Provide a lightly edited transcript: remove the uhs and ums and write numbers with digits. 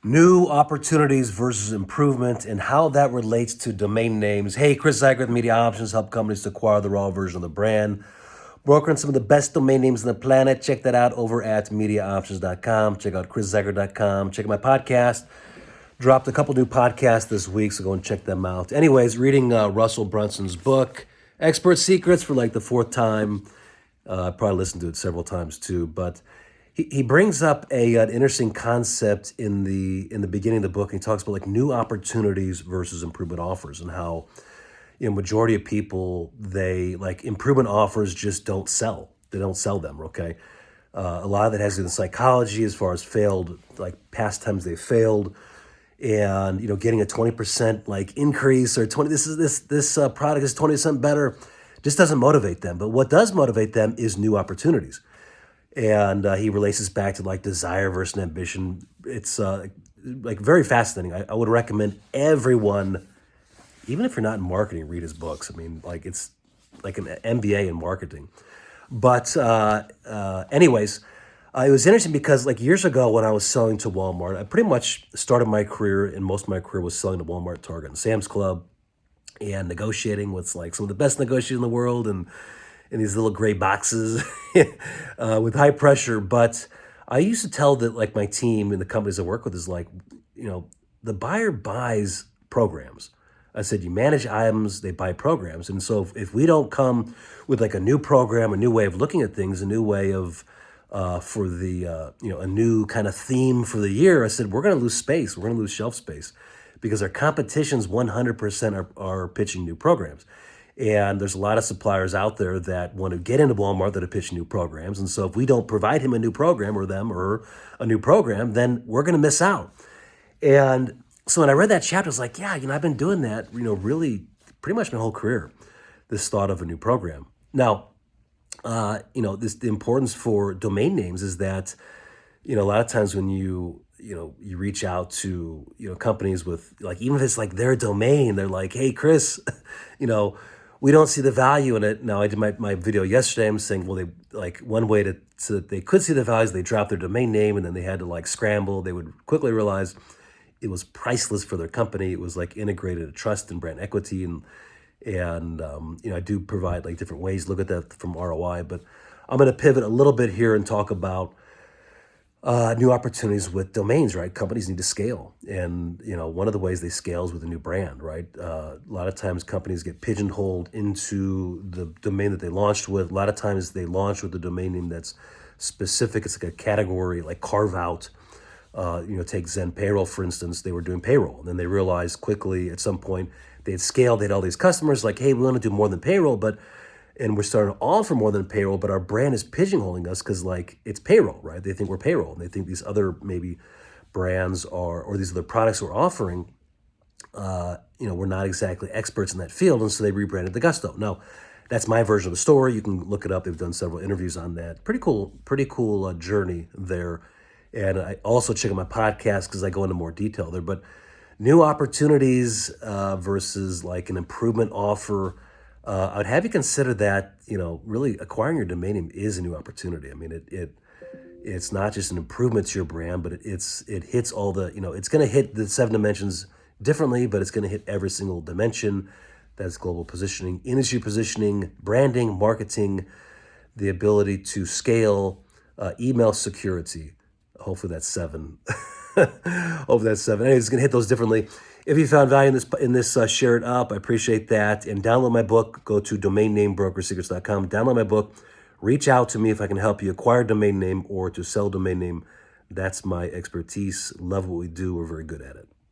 New opportunities versus improvement and how that relates to domain names. Hey, Chris Zuiker with Media Options, help companies to acquire the raw version of the brand. Brokering some of the best domain names on the planet. Check that out over at MediaOptions.com. Check out ChrisZuiker.com. Check out my podcast. Dropped a couple new podcasts this week, so go and check them out. Anyways, reading Russell Brunson's book, Expert Secrets, for like the fourth time. I probably listened to it several times too, but he brings up an interesting concept in the beginning of the book. He talks about like new opportunities versus improvement offers, and how majority of people, they like improvement offers just don't sell. They don't sell them. Okay, a lot of that has to do with psychology as far as failed, like past times they failed, and getting a 20% like increase, or 20 this product is 20% better, just doesn't motivate them. But what does motivate them is new opportunities. And he relates this back to like desire versus ambition. It's like very fascinating. I would recommend everyone, even if you're not in marketing, read his books. I mean, like it's like an MBA in marketing. But anyways, it was interesting because like years ago when I was selling to Walmart, I pretty much started my career, and most of my career was selling to Walmart, Target, and Sam's Club, and negotiating with like some of the best negotiators in the world, and in these little gray boxes with high pressure. But I used to tell that like my team and the companies I work with is like, the buyer buys programs. I said, you manage items, they buy programs. And so if we don't come with like a new program, a new way of looking at things, a new way of, for the, a new kind of theme for the year, I said, we're going to lose space. We're going to lose shelf space because our competition's 100% are pitching new programs. And there's a lot of suppliers out there that want to get into Walmart that are pitching new programs. And so if we don't provide him a new program, or them, or a new program, then we're going to miss out. And so when I read that chapter, I was like, yeah, I've been doing that, really pretty much my whole career, this thought of a new program. Now, the importance for domain names is that, a lot of times when you reach out to, companies with like, even if it's like their domain, they're like, hey, Chris, we don't see the value in it. Now, I did my video yesterday. I'm saying, well, they like one way so that they could see the values, they dropped their domain name, and then they had to like scramble. They would quickly realize it was priceless for their company. It was like integrated trust and brand equity, and I do provide like different ways to look at that from ROI. But I'm going to pivot a little bit here and talk about new opportunities with domains, right? Companies need to scale. And, one of the ways they scale is with a new brand, right? A lot of times companies get pigeonholed into the domain that they launched with. A lot of times they launch with a domain name that's specific. It's like a category, like carve out. Take ZenPayroll, for instance. They were doing payroll. And then they realized quickly at some point they had scaled. They had all these customers like, hey, we want to do more than payroll, and we're starting to offer more than payroll, but our brand is pigeonholing us because like it's payroll, right? They think we're payroll, and they think these other maybe brands or these other products we're offering, we're not exactly experts in that field, and so they rebranded the Gusto. Now, that's my version of the story. You can look it up. They've done several interviews on that. Pretty cool journey there. And I also check out my podcast because I go into more detail there. But new opportunities versus like an improvement offer. I would have you consider that, really acquiring your domain name is a new opportunity. I mean, it's not just an improvement to your brand, but it hits all the, it's going to hit the 7 dimensions differently, but it's going to hit every single dimension. That's global positioning, industry positioning, branding, marketing, the ability to scale, email security. Hopefully that's 7. Hopefully that's 7. Anyway, it's going to hit those differently. If you found value in this, share it up. I appreciate that. And download my book. Go to domainnamebrokersecrets.com. Download my book. Reach out to me if I can help you acquire a domain name or to sell a domain name. That's my expertise. Love what we do. We're very good at it.